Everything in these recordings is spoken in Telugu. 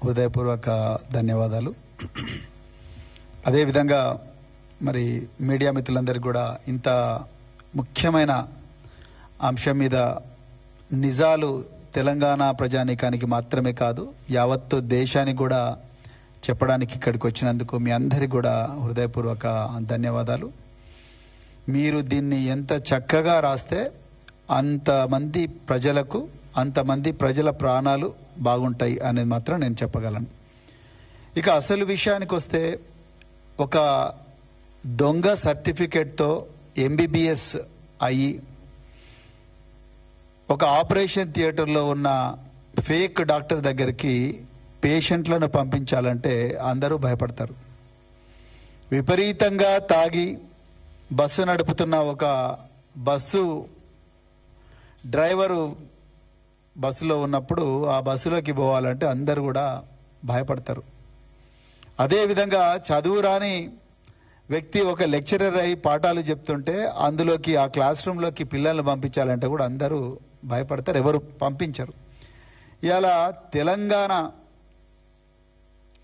హృదయపూర్వక ధన్యవాదాలు. అదేవిధంగా మరి మీడియా మిత్రులందరికీ కూడా ఇంత ముఖ్యమైన అంశం మీద నిజాలు తెలంగాణ ప్రజానీకానికి మాత్రమే కాదు యావత్తు దేశానికి కూడా చెప్పడానికి ఇక్కడికి వచ్చినందుకు మీ అందరికీ కూడా హృదయపూర్వక ధన్యవాదాలు. మీరు దీన్ని ఎంత చక్కగా రాస్తే అంతమంది ప్రజలకు అంతమంది ప్రజల ప్రాణాలు బాగుంటాయి అనేది మాత్రం నేను చెప్పగలను. ఇక అసలు విషయానికి వస్తే ఒక దొంగ సర్టిఫికెట్తో ఎంబీబీఎస్ అయ్యి ఒక ఆపరేషన్ థియేటర్లో ఉన్న ఫేక్ డాక్టర్ దగ్గరికి పేషెంట్లను పంపించాలంటే అందరూ భయపడతారు. విపరీతంగా తాగి బస్సు నడుపుతున్న ఒక బస్సు డ్రైవరు బస్సులో ఉన్నప్పుడు ఆ బస్సులోకి పోవాలంటే అందరూ కూడా భయపడతారు. అదేవిధంగా చదువు రాని వ్యక్తి ఒక లెక్చరర్ అయి పాఠాలు చెప్తుంటే అందులోకి ఆ క్లాస్ రూమ్లోకి పిల్లల్ని పంపించాలంటే కూడా అందరూ భయపడతారు, ఎవరు పంపించరు. ఇలా తెలంగాణ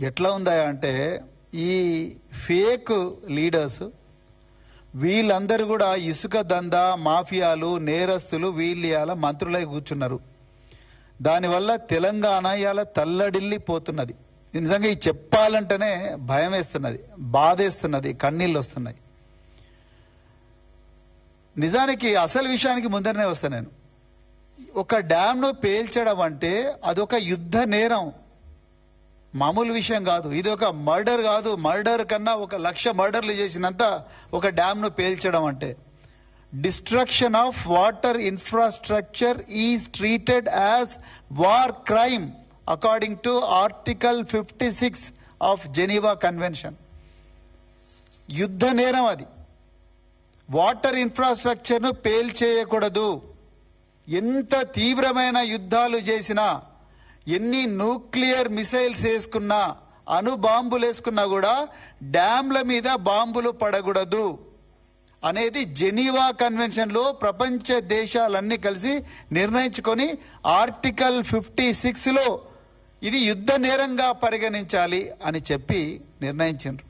ఎట్లా ఉందా అంటే ఈ ఫేక్ లీడర్స్ వీళ్ళందరూ కూడా ఇసుక దందా మాఫియాలు నేరస్తులు వీళ్ళు ఇలా మంత్రులై కూర్చున్నారు. దానివల్ల తెలంగాణ ఇలా తల్లడిల్లిపోతున్నది. నిజంగా ఈ చెప్పాలంటేనే భయం వేస్తున్నది, బాధేస్తున్నది, కన్నీళ్ళు వస్తున్నాయి. నిజానికి అసలు విషయానికి ముందరనే వస్తా నేను. ఒక డ్యామ్ను పేల్చడం అంటే అదొక యుద్ధ నేరం, మామూలు విషయం కాదు. ఇది ఒక మర్డర్ కాదు, మర్డర్ కన్నా 1,00,000 మర్డర్లు చేసినంత ఒక డ్యామ్ను పేల్చడం అంటే. Destruction of water infrastructure is treated as war crime according to article 56 of Geneva convention. యుద్ధ నేరం అది. వాటర్ ఇన్ఫ్రాస్ట్రక్చర్ను పేల్చేయకూడదు. ఎంత తీవ్రమైన యుద్ధాలు చేసినా, ఎన్ని న్యూక్లియర్ మిసైల్స్ వేసుకున్నా, అణు బాంబులు వేసుకున్నా కూడా డ్యామ్ల మీద బాంబులు పడకూడదు అనేది జెనీవా కన్వెన్షన్లో ప్రపంచ దేశాలన్నీ కలిసి నిర్ణయించుకొని ఆర్టికల్ 56లో ఇది యుద్ధ నేరంగా పరిగణించాలి అని చెప్పి నిర్ణయించారు.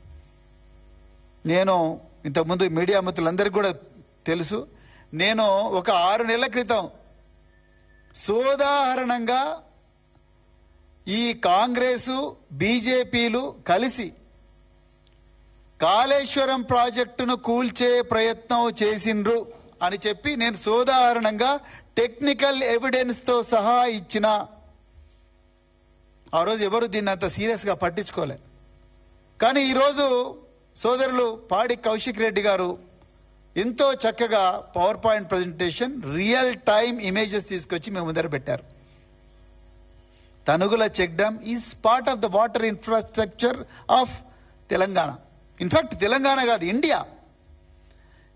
నేను ఇంతకుముందు మీడియా మిత్రులందరికీ కూడా తెలుసు, నేను ఒక 6 నెలల క్రితం సోదాహరణంగా ఈ కాంగ్రెసు బీజేపీలు కలిసి కాళేశ్వరం ప్రాజెక్టును కూల్చే ప్రయత్నం చేసిండ్రు అని చెప్పి నేను సోదాహరణంగా టెక్నికల్ ఎవిడెన్స్తో సహా ఇచ్చిన. ఆ రోజు ఎవరు దీన్ని అంత సీరియస్గా పట్టించుకోలే. కానీ ఈరోజు సోదరులు పాడి కౌశిక్ రెడ్డి గారు ఎంతో చక్కగా power point presentation, real time images తీసుకొచ్చి మేము ముందర పెట్టారు. Tanugula check dam is part of the water infrastructure of Telangana. In fact Telangana కాదు, ఇండియా.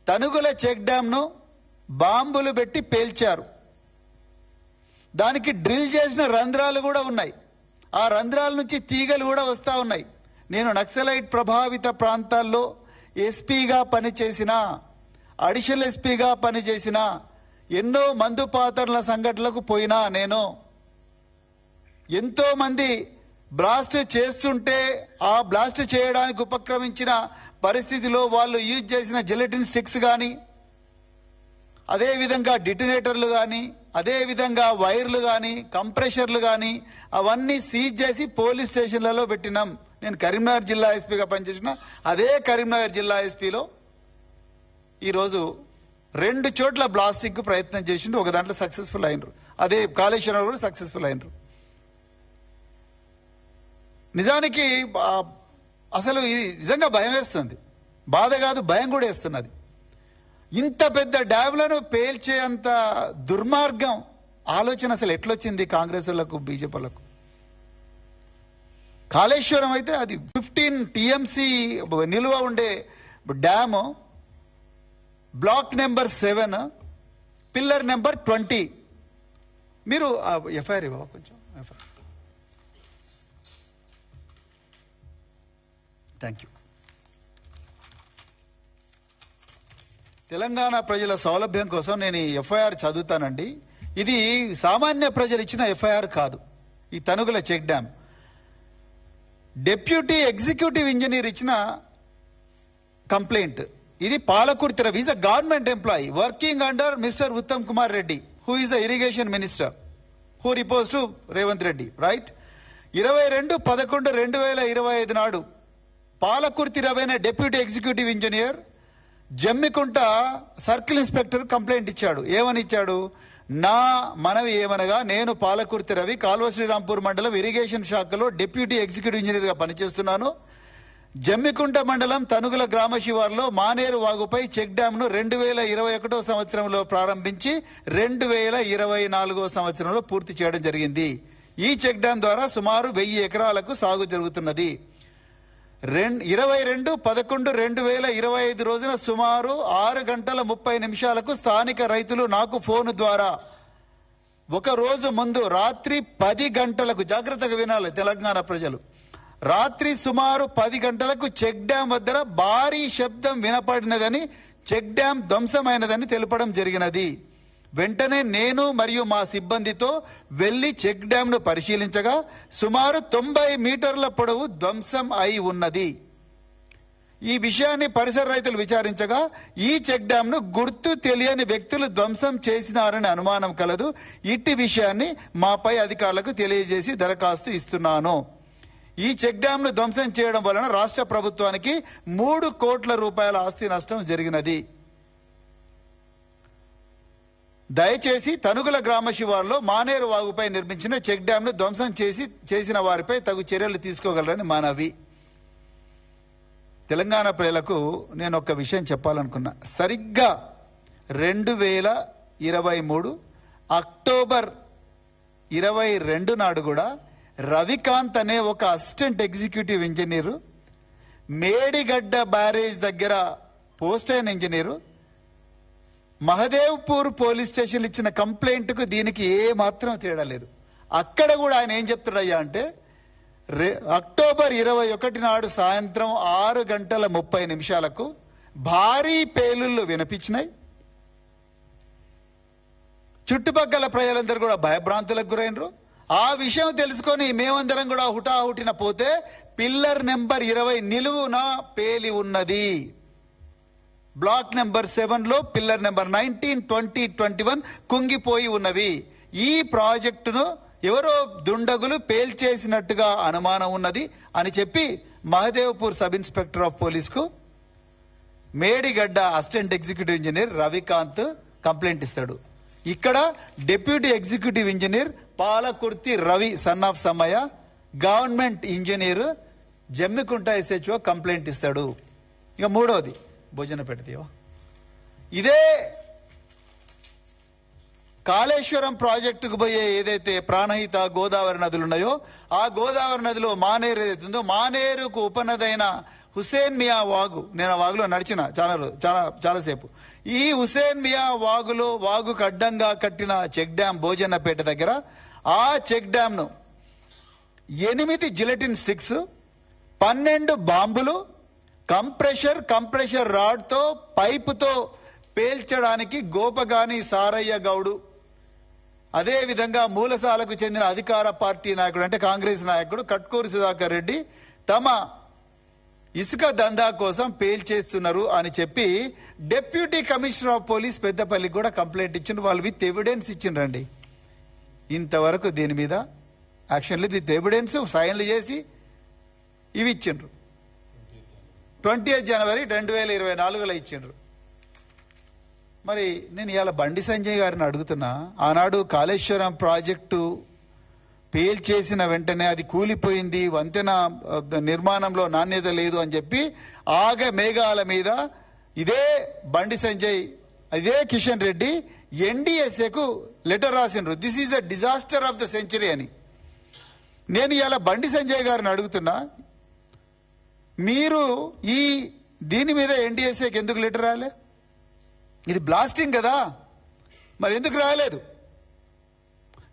తనుగుల చెక్ డ్యామ్ను బాంబులు పెట్టి పేల్చారు. దానికి డ్రిల్ చేసిన రంధ్రాలు కూడా ఉన్నాయి. ఆ రంధ్రాల నుంచి తీగలు కూడా వస్తూ ఉన్నాయి. నేను నక్సలైట్ ప్రభావిత ప్రాంతాల్లో ఎస్పీగా పనిచేసిన, అడిషనల్ ఎస్పీగా పనిచేసిన, ఎన్నో మందు పాత్రల సంఘటనలకు పోయినా, నేను ఎంతోమంది బ్లాస్ట్ చేస్తుంటే ఆ బ్లాస్ట్ చేయడానికి ఉపక్రమించిన పరిస్థితిలో వాళ్ళు యూజ్ చేసిన జెలటిన్ స్టిక్స్ కానీ, అదేవిధంగా డిటనేటర్లు కానీ, అదేవిధంగా వైర్లు కానీ, కంప్రెషర్లు కానీ అవన్నీ సీజ్ చేసి పోలీస్ స్టేషన్లలో పెట్టినాం. నేను కరీంనగర్ జిల్లా ఎస్పీగా పనిచేసిన అదే కరీంనగర్ జిల్లా ఎస్పీలో ఈరోజు 2 చోట్ల బ్లాస్టింగ్కు ప్రయత్నం చేసిండ్రు. ఒక దాంట్లో సక్సెస్ఫుల్ అయినరు. అదే కాళేశ్వరం కూడా సక్సెస్ఫుల్ అయినరు. నిజానికి అసలు ఇది నిజంగా భయం వేస్తుంది. బాధ కాదు, భయం కూడా వేస్తున్నది. ఇంత పెద్ద డ్యామ్లను పేల్చేంత దుర్మార్గం ఆలోచన అసలు ఎట్లొచ్చింది కాంగ్రెస్ వాళ్ళకు, బీజేపీలకు? కాళేశ్వరం అయితే అది 15 టీఎంసీ నిలువ ఉండే dam, block number 7, pillar number 20. మీరు ఎఫ్ఐఆర్ ఇవ్వ కొంచెం. Thank you. తెలంగాణ ప్రజల సౌలభ్యం కోసం నేను ఈ ఎఫ్ఐఆర్ చదువుతానండి. ఇది సామాన్య ప్రజలు ఇచ్చిన ఎఫ్ఐఆర్ కాదు. ఈ Tanugula check dam deputy executive engineer ఇచ్చిన కంప్లైంట్. ఇది Palakurthi Ravi is a government employee working under mister Uttam Kumar Reddy who is the irrigation minister who reports to Revanth Reddy, right. 22/11/2025 నాడు పాలకుర్తి రవి అనే deputy executive engineer Jammikunta circle inspector complaint ఇచ్చాడు. ఏమని ఇచ్చాడు? నా మనవి ఏమనగా, నేను పాలకుర్తి రవి కాల్వ శ్రీరాంపూర్ మండలం ఇరిగేషన్ శాఖలో డిప్యూటీ ఎగ్జిక్యూటివ్ ఇంజనీర్గా పనిచేస్తున్నాను. జమ్మికుంట మండలం తనుగుల గ్రామ శివార్లో మానేరు వాగుపై చెక్ డ్యాంను 2021 సంవత్సరంలో ప్రారంభించి 2024 సంవత్సరంలో పూర్తి చేయడం జరిగింది. ఈ చెక్ డ్యాం ద్వారా సుమారు 1000 ఎకరాలకు సాగు జరుగుతున్నది. 22/11/2025 రోజున సుమారు 6:30 స్థానిక రైతులు నాకు ఫోన్ ద్వారా ఒక రోజు ముందు రాత్రి 10 గంటలకు, జాగ్రత్తగా వినాలి తెలంగాణ ప్రజలు, రాత్రి సుమారు 10 గంటలకు చెక్ డ్యాం వద్ద భారీ శబ్దం వినపడినదని, చెక్ డ్యాం ధ్వంసమైనదని తెలపడం జరిగినది. వెంటనే నేను మరియు మా సిబ్బందితో వెళ్లి చెక్ డ్యాంను పరిశీలించగా సుమారు 90 మీటర్ల పొడవు ధ్వంసం అయి ఉన్నది. ఈ విషయాన్ని పరిసర రైతులు విచారించగా ఈ చెక్ డ్యాంను గుర్తు తెలియని వ్యక్తులు ధ్వంసం చేసినారని అనుమానం కలదు. ఇట్టి విషయాన్ని మాపై అధికారులకు తెలియజేసి దరఖాస్తు ఇస్తున్నాను. ఈ చెక్ డ్యాంను ధ్వంసం చేయడం వలన రాష్ట్ర ప్రభుత్వానికి 3 కోట్ల రూపాయల ఆస్తి నష్టం జరిగినది. దయచేసి తనుగుల గ్రామ శివార్లో మానేరు వాగుపై నిర్మించిన చెక్ డ్యాంను ధ్వంసం చేసిన వారిపై తగు చర్యలు తీసుకోగలరని మనవి. తెలంగాణ ప్రజలకు నేను ఒక విషయం చెప్పాలనుకున్నా. సరిగ్గా 2023 అక్టోబర్ 22 నాడు కూడా రవికాంత్ అనే ఒక assistant executive engineer, Medigadda barrage దగ్గర పోస్ట్ అయిన ఇంజనీరు, మహదేవ్పూర్ పోలీస్ స్టేషన్ ఇచ్చిన కంప్లైంట్కు దీనికి ఏ మాత్రం తేడా లేదు. అక్కడ కూడా ఆయన ఏం చెప్తున్నాయ్యా అంటే, అక్టోబర్ 21 నాడు సాయంత్రం 6:30 భారీ పేలుళ్ళు వినిపించినాయి. చుట్టుపక్కల ప్రజలందరూ కూడా భయభ్రాంతులకు గురైనరు. ఆ విషయం తెలుసుకొని మేమందరం కూడా హుటాహుటిన పోతే పిల్లర్ నెంబర్ 20 నిలువున పేలి ఉన్నది. బ్లాక్ నెంబర్ 7లో పిల్లర్ నెంబర్ 19, 20, 21 కుంగిపోయి ఉన్నవి. ఈ ప్రాజెక్టును ఎవరో దుండగులు పేల్చేసినట్టుగా అనుమానం ఉన్నది అని చెప్పి మహదేవ్పూర్ సబ్ ఇన్స్పెక్టర్ ఆఫ్ పోలీస్కు Medigadda assistant executive engineer Ravikanth complaint ఇస్తాడు. ఇక్కడ deputy executive engineer Palakurthi Ravi son of Sammaiah government engineer Jammikunta SHO complaint ఇస్తాడు. ఇక మూడవది భోజన పెడతీవా, ఇదే కాళేశ్వరం ప్రాజెక్టుకు పోయే ఏదైతే ప్రాణహిత గోదావరి నదులు ఉన్నాయో ఆ గోదావరి నదిలో మానేరు ఏదైతే ఉందో మానేరుకు ఉపనదైన హుసేన్ మియా వాగు, నేను ఆ వాగులో నడిచిన చాలాసేపు. ఈ హుసేన్ మియా వాగులో వాగుకు అడ్డంగా కట్టిన చెక్ డ్యాం భోజనపేట దగ్గర ఆ చెక్ డ్యాంను 8 జిలెటిన్ స్టిక్స్, 12 బాంబులు, కంప్రెషర్ రాడ్తో పైపుతో పేల్చడానికి గోపగాని సారయ్య గౌడు, అదేవిధంగా మూలసాలకు చెందిన అధికార పార్టీ నాయకుడు అంటే కాంగ్రెస్ నాయకుడు కట్కూరి సుధాకర్ రెడ్డి తమ ఇసుక దందా కోసం పేల్చేస్తున్నారు అని చెప్పి డిప్యూటీ కమిషనర్ ఆఫ్ పోలీస్ పెద్దపల్లికి కూడా కంప్లైంట్ ఇచ్చిండ్రు. వాళ్ళు విత్ ఎవిడెన్స్ ఇచ్చిండ్రండి. ఇంతవరకు దీని మీద యాక్షన్ లేదు. విత్ ఎవిడెన్స్ సైన్లు చేసి ఇవి ఇచ్చిండ్రు. 20th జనవరి 2024లో ఇచ్చిండ్రు. మరి నేను ఇవాళ బండి సంజయ్ గారిని అడుగుతున్నా, ఆనాడు కాళేశ్వరం ప్రాజెక్టు పేల్చేసిన వెంటనే అది కూలిపోయింది, వంతెన నిర్మాణంలో నాణ్యత లేదు అని చెప్పి మేఘాల మీద ఇదే బండి సంజయ్, ఇదే కిషన్ రెడ్డి NDSAకు లెటర్ రాసిండ్రు, this is a disaster of the century అని. నేను ఇలా బండి సంజయ్ గారిని అడుగుతున్నా, మీరు దీని మీద NDSAకి ఎందుకు లెటర్ రాలే? ఇది బ్లాస్టింగ్ కదా, మరి ఎందుకు రాలేదు?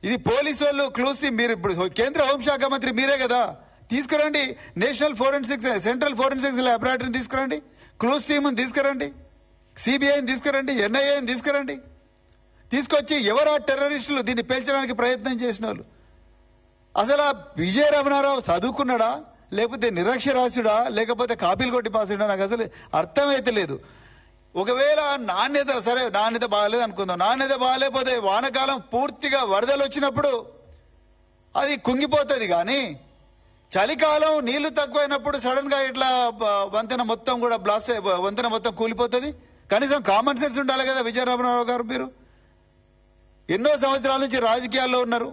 ఇది పోలీసు వాళ్ళు క్లోజ్ టీమ్, మీరు ఇప్పుడు కేంద్ర హోంశాఖ మంత్రి మీరే కదా, తీసుకురండి. సెంట్రల్ ఫోరెన్సిక్స్ ల్యాబొరేటరీని తీసుకురండి, క్లోజ్ టీమ్ని తీసుకురండి, CBIని తీసుకురండి, NIAని తీసుకురండి. తీసుకొచ్చి ఎవరు ఆ టెర్రరిస్టులు దీన్ని పేల్చడానికి ప్రయత్నం చేసిన వాళ్ళు? అసలు ఆ విజయ రమణారావు చదువుకున్నాడా? లేకపోతే నిరక్షరాస్యుడా, లేకపోతే కాపీలు కొట్టి పాసుడా, నాకు అసలు అర్థమైతే లేదు. ఒకవేళ నాణ్యత, సరే నాణ్యత బాగాలేదు అనుకుందాం, నాణ్యత బాగాలేకపోతే వానకాలం పూర్తిగా వరదలు వచ్చినప్పుడు అది కుంగిపోతుంది. కానీ చలికాలం నీళ్లు తక్కువైనప్పుడు సడన్ గా ఇట్లా వంతెన మొత్తం కూడా బ్లాస్ట్, వంతెన మొత్తం కూలిపోతుంది. కనీసం కామన్ సెన్స్ ఉండాలి కదా విజయరామరావు గారు. మీరు ఎన్నో సంవత్సరాల నుంచి రాజకీయాల్లో ఉన్నారు,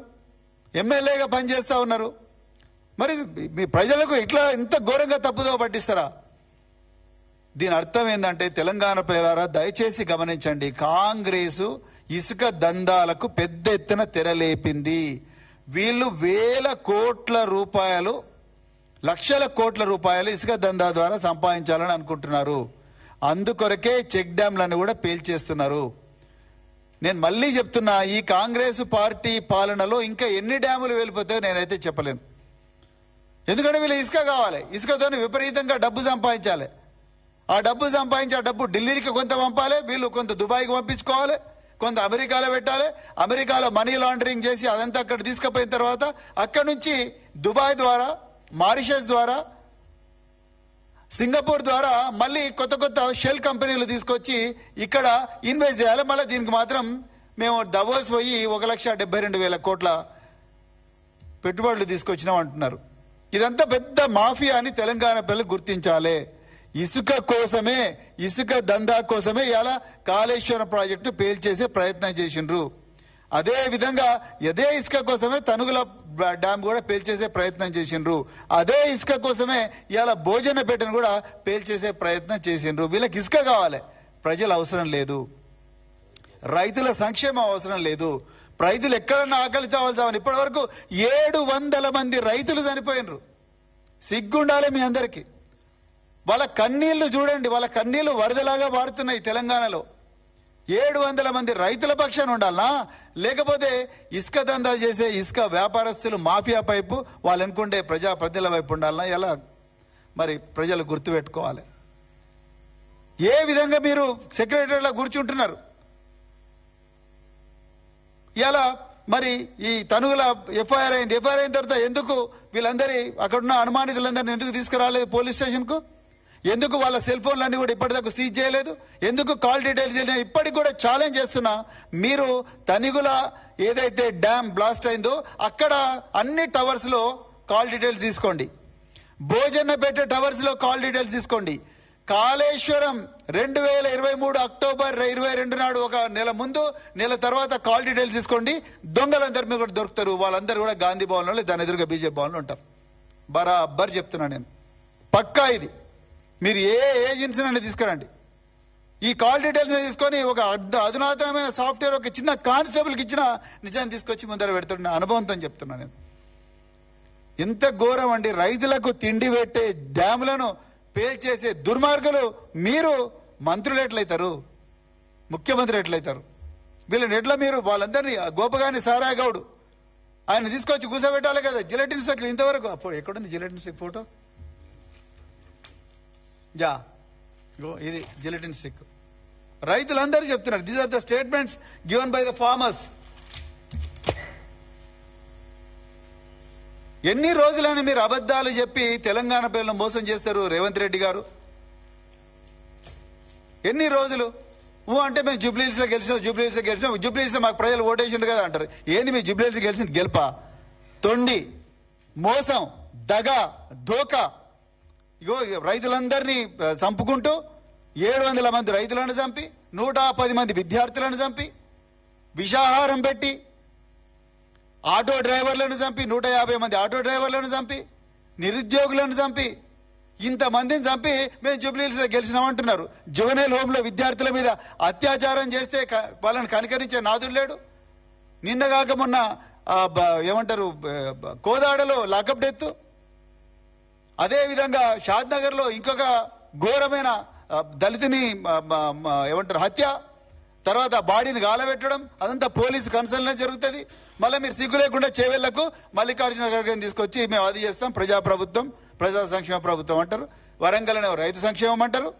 ఎమ్మెల్యేగా పనిచేస్తూ ఉన్నారు. మరి మీ ప్రజలకు ఇట్లా ఇంత ఘోరంగా తప్పుదో పట్టిస్తారా? దీని అర్థం ఏంటంటే, తెలంగాణ ప్రజలారా దయచేసి గమనించండి, కాంగ్రెసు ఇసుక దందాలకు పెద్ద ఎత్తున తెరలేపింది. వీళ్ళు వేల కోట్ల రూపాయలు, లక్షల కోట్ల రూపాయలు ఇసుక దందా ద్వారా సంపాదించాలని అనుకుంటున్నారు. అందుకొరకే చెక్ డ్యాంలను కూడా పేల్చేస్తున్నారు. నేను మళ్ళీ చెప్తున్నా, ఈ కాంగ్రెస్ పార్టీ పాలనలో ఇంకా ఎన్ని డ్యాములు వెళ్ళిపోతాయో నేనైతే చెప్పలేను. ఎందుకంటే వీళ్ళు ఇసుక కావాలి, ఇసుకతో విపరీతంగా డబ్బు సంపాదించాలి. ఆ డబ్బు సంపాదించి ఆ డబ్బు ఢిల్లీకి కొంత పంపాలి, వీళ్ళు కొంత దుబాయ్కి పంపించుకోవాలి, కొంత అమెరికాలో పెట్టాలి. అమెరికాలో మనీ లాండరింగ్ చేసి అదంతా అక్కడ తీసుకుపోయిన తర్వాత అక్కడ నుంచి దుబాయ్ ద్వారా, మారిషస్ ద్వారా, సింగపూర్ ద్వారా మళ్ళీ కొత్త కొత్త షెల్ కంపెనీలు తీసుకొచ్చి ఇక్కడ ఇన్వెస్ట్ చేయాలి. మళ్ళీ దీనికి మాత్రం మేము దవోస్ పోయి 1,72,000 కోట్ల పెట్టుబడులు తీసుకొచ్చినాం అంటున్నారు. ఇదంతా పెద్ద మాఫియా అని తెలంగాణ ప్రజలు గుర్తించాలి. ఇసుక కోసమే, ఇసుక దందా కోసమే ఇలా కాళేశ్వరం ప్రాజెక్టును పేల్చేసే ప్రయత్నం చేసిండ్రు. అదే విధంగా అదే ఇసుక కోసమే తనుగుల డ్యామ్ కూడా పేల్చేసే ప్రయత్నం చేసిండ్రు. అదే ఇసుక కోసమే ఇలా భోజనపేటను కూడా పేల్చేసే ప్రయత్నం చేసిండ్రు. వీళ్ళకి ఇసుక కావాలి, ప్రజల అవసరం లేదు, రైతుల సంక్షేమం అవసరం లేదు. రైతులు ఎక్కడన్నా ఆకలి చావని ఇప్పటి వరకు 700 మంది రైతులు చనిపోయినరు. సిగ్గుండాలి మీ అందరికీ. వాళ్ళ కన్నీళ్లు చూడండి, వాళ్ళ కన్నీళ్లు వరదలాగా వారుతున్నాయి తెలంగాణలో. 700 మంది రైతుల పక్షాన ఉండాలనా, లేకపోతే ఇసుక దందా చేసే ఇసుక వ్యాపారస్తులు మాఫియా వైపు, వాళ్ళు అనుకుంటే ప్రజల వైపు ఉండాలనా? ఎలా మరి ప్రజలు గుర్తుపెట్టుకోవాలి. ఏ విధంగా మీరు సెక్రటరీలో కూర్చుంటున్నారు? ఇలా మరి ఈ తనుగుల ఎఫ్ఐఆర్ అయింది. ఎఫ్ఐఆర్ అయిన తర్వాత ఎందుకు వీళ్ళందరి అక్కడున్న అనుమానితులందరినీ ఎందుకు తీసుకురాలేదు పోలీస్ స్టేషన్కు? ఎందుకు వాళ్ళ సెల్ ఫోన్లన్నీ కూడా ఇప్పటిదాకా సీజ్ చేయలేదు? ఎందుకు కాల్ డీటెయిల్స్ చేయలేదు? ఇప్పటికి కూడా ఛాలెంజ్ చేస్తున్నా, మీరు తనిగుల ఏదైతే డ్యామ్ బ్లాస్ట్ అయిందో అక్కడ అన్ని టవర్స్ లో కాల్ డీటెయిల్స్ తీసుకోండి, భోజనపేట టవర్స్ లో కాల్ డీటెయిల్స్ తీసుకోండి. కాళేశ్వరం 2023 అక్టోబర్ 22 నాడు, ఒక నెల ముందు నెల తర్వాత కాల్ డీటెయిల్స్ తీసుకోండి. దొంగలందరూ మీకు కూడా దొరుకుతారు. వాళ్ళందరూ కూడా గాంధీ భవన్లో, దాని ఎదురుగా బీజేపీ భవన్లో ఉంటారు. బరాబర్ చెప్తున్నా నేను, పక్కా ఇది. మీరు ఏ ఏజెన్సీని తీసుకురండి, ఈ కాల్ డీటెయిల్స్ తీసుకొని ఒక అధునాతనమైన సాఫ్ట్వేర్ ఒక చిన్న కానిస్టేబుల్కి ఇచ్చిన నిజాన్ని తీసుకొచ్చి ముందర పెడుతున్న అనుభవంతో చెప్తున్నా నేను. ఎంత ఘోరం అండి! రైతులకు తిండి పెట్టే డ్యాములను పేల్చేసే దుర్మార్గులు మీరు. మంత్రులు ఎట్లయితారు, ముఖ్యమంత్రి ఎట్లయితారు? వీళ్ళని ఎట్లా మీరు వాళ్ళందరినీ, గోపగాని సారాయ్ గౌడ్ ఆయన తీసుకొచ్చి కూర్చోబెట్టాలి కదా. జిలెటిన్ స్టిక్ ఇంతవరకు అప్పుడు ఎక్కడుంది జిలెటిన్ స్టిక్ ఫోటో? ఇది జిలెటిన్ స్టిక్. రైతులందరూ చెప్తున్నారు, these are the statements given by the farmers. ఎన్ని రోజులైనా మీరు అబద్ధాలు చెప్పి తెలంగాణ ప్రజలను మోసం చేస్తారు రేవంత్ రెడ్డి గారు? ఎన్ని రోజులు? అంటే మేము జూబ్లీహిల్స్లో గెలిచినాం, జూబ్లీహిల్స్లో గెలిచినాం, జూబ్లీహిల్స్లో మాకు ప్రజలు ఓటేసిండు కదా అంటారు. ఏంది మీ జూబ్లీహిల్స్ గెలిచింది? గెలుపా? తొండి, మోసం, దగ, ధోకా. ఇగో రైతులందరినీ చంపుకుంటూ 700 మంది రైతులను చంపి, 110 మంది విద్యార్థులను చంపి, విషాహారం పెట్టి, ఆటో డ్రైవర్లను చంపి, 150 మంది ఆటో డ్రైవర్లను చంపి, నిరుద్యోగులను చంపి, ఇంతమందిని చంపి మేము జూబ్లీహిల్స్లో గెలిచినామంటున్నారు. జువెనైల్ హోమ్లో విద్యార్థుల మీద అత్యాచారం చేస్తే వాళ్ళని కనికరించే నాదుడు లేడు. నిన్నగాక మొన్న ఏమంటారు కోదాడలో లాకప్ డెత్, అదేవిధంగా షాద్నగర్లో ఇంకొక ఘోరమైన దళితుని ఏమంటారు హత్య, తర్వాత బాడీని గాలబెట్టడం, అదంతా పోలీసు కన్సర్న్లో జరుగుతుంది. మళ్ళీ మీరు సిగ్గు లేకుండా చేవెళ్లకు మల్లికార్జున ఖర్గేని తీసుకొచ్చి మేము అది చేస్తాం, ప్రజాప్రభుత్వం, ప్రజా సంక్షేమ ప్రభుత్వం అంటారు. వరంగల్నే రైతు సంక్షేమం అంటారు,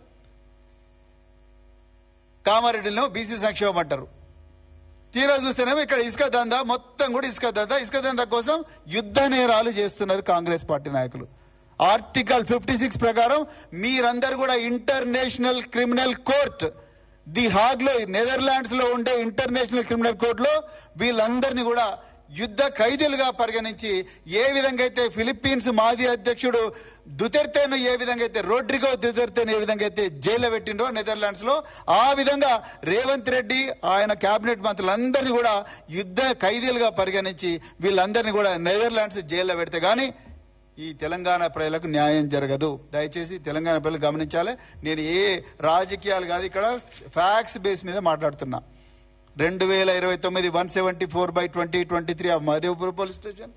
కామారెడ్డిలో బీసీ సంక్షేమం అంటారు. తీరా చూస్తేనేమో ఇక్కడ ఇసుక దందా, మొత్తం కూడా ఇసుక దందా. ఇసుక దందా కోసం యుద్ధ నేరాలు చేస్తున్నారు కాంగ్రెస్ పార్టీ నాయకులు. ఆర్టికల్ 56 ప్రకారం మీరందరూ కూడా international criminal court the hog లో నెదర్లాండ్స్ లో ఉండే ఇంటర్నేషనల్ క్రిమినల్ కోర్టులో వీళ్ళందరినీ కూడా యుద్ధ ఖైదీలుగా పరిగణించి ఏ విధంగా అయితే ఫిలిప్పీన్స్ మాజీ అధ్యక్షుడు దుతెర్తేను ఏ విధంగా అయితే రోడ్రిగో దుతెర్తేను ఏ విధంగా అయితే జైల్లో పెట్టిండ్రో నెదర్లాండ్స్ లో ఆ విధంగా రేవంత్ రెడ్డి ఆయన కేబినెట్ మంత్రులందరినీ కూడా యుద్ధ ఖైదీలుగా పరిగణించి వీళ్ళందరినీ కూడా నెదర్లాండ్స్ జైల్లో పెడితే గానీ ఈ తెలంగాణ ప్రజలకు న్యాయం జరగదు. దయచేసి తెలంగాణ ప్రజలు గమనించాలి. నేను ఏ రాజకీయాలు కాదు, ఇక్కడ ఫ్యాక్ట్స్ బేస్ మీద మాట్లాడుతున్నా. 2029 174/2023 ఆఫ్ మహదేవ్పూర్ పోలీస్ స్టేషన్,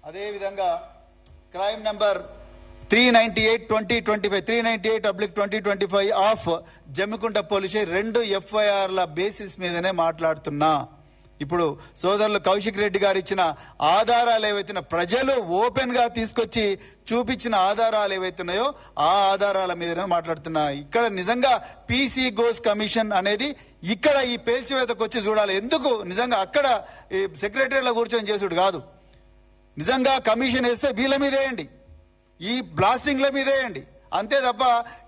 అదేవిధంగా crime number 398/2025 398/2025 of Jammikunta police 2 FIRల బేసిస్ మీదనే మాట్లాడుతున్నా. ఇప్పుడు సోదరులు కౌశిక్ రెడ్డి గారు ఇచ్చిన ఆధారాలు ఏవైతున్నాయో, ప్రజలు ఓపెన్ గా తీసుకొచ్చి చూపించిన ఆధారాలు ఏవైతున్నాయో ఆ ఆధారాల మీదనే మాట్లాడుతున్నా. ఇక్కడ నిజంగా పీసీ ఘోష్ కమిషన్ అనేది ఇక్కడ ఈ పేల్చివేతకు వచ్చి చూడాలి. ఎందుకు నిజంగా అక్కడ సెక్రటరీలో కూర్చొని చేసుడు కాదు. నిజంగా కమిషన్ వేస్తే వీళ్ళ మీద వేయండి, ఈ బ్లాస్టింగ్ల మీద వేయండి. అంతే తప్ప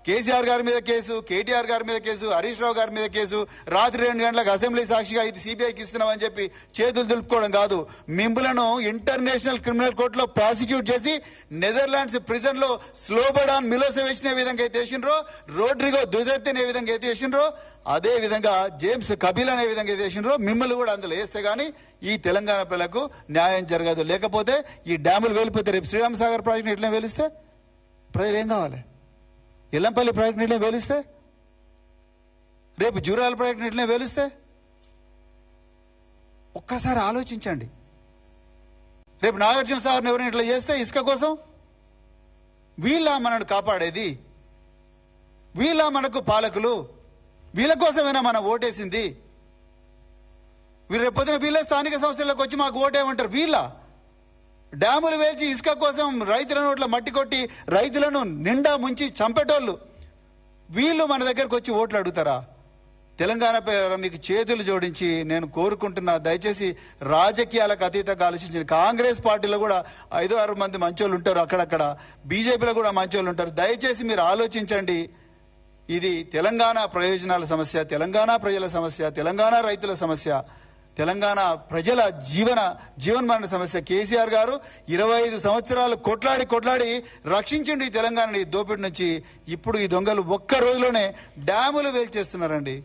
కేసీఆర్ గారి మీద కేసు, కేటీఆర్ గారి మీద కేసు, హరీష్ రావు గారి మీద కేసు, రాత్రి 2 గంటలకు అసెంబ్లీ సాక్షిగా ఇది సిబిఐకి ఇస్తున్నామని చెప్పి చేతులు దులుపుకోవడం కాదు. మిమ్మలను ఇంటర్నేషనల్ క్రిమినల్ కోర్టులో ప్రాసిక్యూట్ చేసి నెదర్లాండ్స్ ప్రిజన్ లో స్లోబడాన్ మిలోసెవిచ్ ఏ విధంగా అయితే వేసిండ్రో, రోడ్రిగో దుతెర్తేని ఏ విధంగా అయితే వేసిండ్రో, అదే విధంగా జేమ్స్ కబీల్ అనే విధంగా అయితే వేసిండ్రో మిమ్మల్ని కూడా అందులో వేస్తే గానీ ఈ తెలంగాణ ప్రజలకు న్యాయం జరగదు. లేకపోతే ఈ డ్యాములు వేలిపోతే రేపు శ్రీరామ్ సాగర్ ప్రాజెక్ట్ ఎట్లా వేలిస్తే ప్రజలు ఏం కావాలి? ఎల్లంపల్లి ప్రాజెక్ట్ నీటిని వేలిస్తే, రేపు జూరాల ప్రాజెక్ట్ నీటిని వేలిస్తే ఒక్కసారి ఆలోచించండి. రేపు నాగార్జున సాగర్ని ఎవరైనా ఇట్లా చేస్తే ఇసుక కోసం వీళ్ళ మనను కాపాడేది, వీళ్ళ మనకు పాలకులు, వీళ్ళ కోసమైనా మనం ఓటేసింది. వీళ్ళు రేపొద్దున వీళ్ళే స్థానిక సంస్థలకు వచ్చి మాకు ఓటేయమంటారు. వీళ్ళ డ్యాములు వేల్చి ఇసుక కోసం రైతుల నోట్ల మట్టి కొట్టి రైతులను నిండా ముంచి చంపేటోళ్ళు వీళ్ళు మన దగ్గరకు వచ్చి ఓట్లు అడుగుతారా? తెలంగాణ మీకు చేతులు జోడించి నేను కోరుకుంటున్నా, దయచేసి రాజకీయాలకు అతీతంగా ఆలోచించండి. కాంగ్రెస్ పార్టీలో కూడా 5-6 మంది మంచోళ్ళు ఉంటారు, అక్కడక్కడ బీజేపీలో కూడా మంచోళ్ళు ఉంటారు. దయచేసి మీరు ఆలోచించండి. ఇది తెలంగాణ ప్రయోజనాల సమస్య, తెలంగాణ ప్రజల సమస్య, తెలంగాణ రైతుల సమస్య, తెలంగాణ ప్రజల జీవన్మరణ సమస్య. కేసీఆర్ గారు 25 సంవత్సరాలు కొట్లాడి రక్షించండి ఈ తెలంగాణని దోపిడి నుంచి. ఇప్పుడు ఈ దొంగలు ఒక్క రోజులోనే డ్యాములు వేల్చేస్తున్నారండి.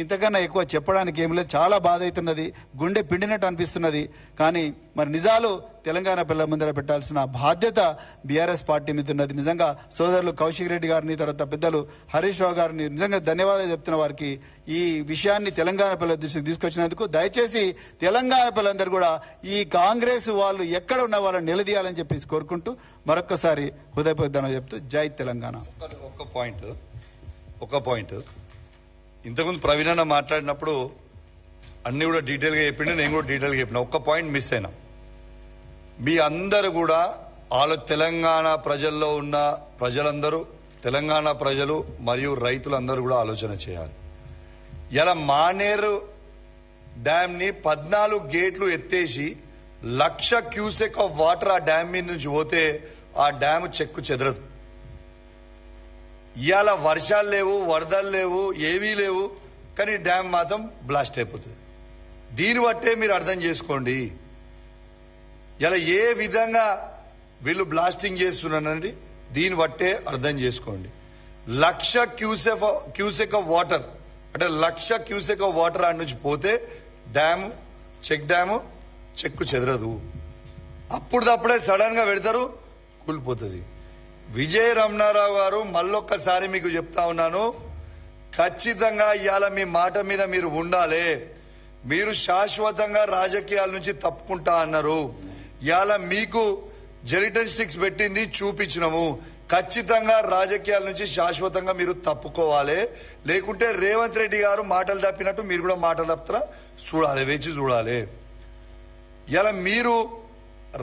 ఇంతకన్నా ఎక్కువ చెప్పడానికి ఏం లేదు. చాలా బాధ అవుతున్నది, గుండె పిండినట్టు అనిపిస్తున్నది. కానీ మరి నిజాలు తెలంగాణ పిల్లల ముందర పెట్టాల్సిన బాధ్యత బీఆర్ఎస్ పార్టీ మీద ఉన్నది. నిజంగా సోదరులు కౌశిక్ రెడ్డి గారిని, తర్వాత పెద్దలు హరీష్ రావు గారిని నిజంగా ధన్యవాదాలు చెప్తున్న వారికి. ఈ విషయాన్ని తెలంగాణ పిల్లల దృష్టికి తీసుకొచ్చినందుకు దయచేసి తెలంగాణ పిల్లలందరూ కూడా ఈ కాంగ్రెస్ వాళ్ళు ఎక్కడ ఉన్న వాళ్ళని నిలదీయాలని చెప్పేసి కోరుకుంటూ మరొక్కసారి హృదయపూర్వకంగా చెప్తూ జై తెలంగాణ. ఒక పాయింట్ ఇంతకుముందు ప్రవీణ్ అన్న మాట్లాడినప్పుడు అన్ని కూడా డీటెయిల్గా చెప్పిండు, నేను కూడా డీటెయిల్గా చెప్పిన. ఒక్క పాయింట్ మిస్ అయినా. మీ అందరు కూడా తెలంగాణ ప్రజల్లో ఉన్న ప్రజలందరూ, తెలంగాణ ప్రజలు మరియు రైతులందరూ కూడా ఆలోచన చేయాలి. ఇలా మానేరు డ్యామ్ ని 14 గేట్లు ఎత్తేసి 1,00,000 క్యూసెక్ ఆఫ్ వాటర్ ఆ డ్యామ్ మీద నుంచి పోతే ఆ డ్యామ్ చెక్కు చెదరదు. ఇవాళ వర్షాలు లేవు, వరదలు లేవు, ఏవీ లేవు, కానీ డ్యామ్ మాత్రం బ్లాస్ట్ అయిపోతుంది. దీన్ని బట్టే మీరు అర్థం చేసుకోండి ఇలా ఏ విధంగా వీళ్ళు బ్లాస్టింగ్ చేస్తున్నారండి. దీన్ని బట్టే అర్థం చేసుకోండి. 1,00,000 క్యూసెక్ ఆఫ్ వాటర్ అంటే 1,00,000 క్యూసెక్ ఆఫ్ వాటర్ ఆడ నుంచి పోతే డ్యామ్ చెక్కు చెదరదు. అప్పుడప్పుడే సడన్ గా పెడతారు, కూలిపోతుంది. విజయ రమణారావు గారు, మళ్ళొక్కసారి మీకు చెప్తా ఉన్నాను, ఖచ్చితంగా ఇవాళ మీ మాట మీద మీరు ఉండాలి. మీరు శాశ్వతంగా రాజకీయాల నుంచి తప్పుకుంటా అన్నారు. ఇవాళ మీకు జెలిటన్ స్టిక్స్ పెట్టింది చూపించినము. ఖచ్చితంగా రాజకీయాల నుంచి శాశ్వతంగా మీరు తప్పుకోవాలి. లేకుంటే రేవంత్ రెడ్డి గారు మాటలు తప్పినట్టు మీరు కూడా మాటలు తప్పుతారా చూడాలి, వేచి చూడాలి. ఇలా మీరు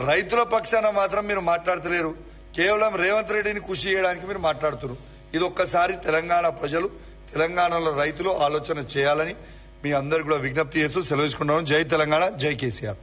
రైతుల పక్షాన మాత్రం మీరు మాట్లాడతలేరు, కేవలం రేవంత్ రెడ్డిని ఖుషి చేయడానికి మీరు మాట్లాడుతున్నారు. ఇది ఒక్కసారి తెలంగాణ ప్రజలు, తెలంగాణలో రైతులు ఆలోచన చేయాలని మీ అందరు కూడా విజ్ఞప్తి చేస్తూ సెలవు తీసుకుంటున్నాను. జై తెలంగాణ, జై కేసీఆర్.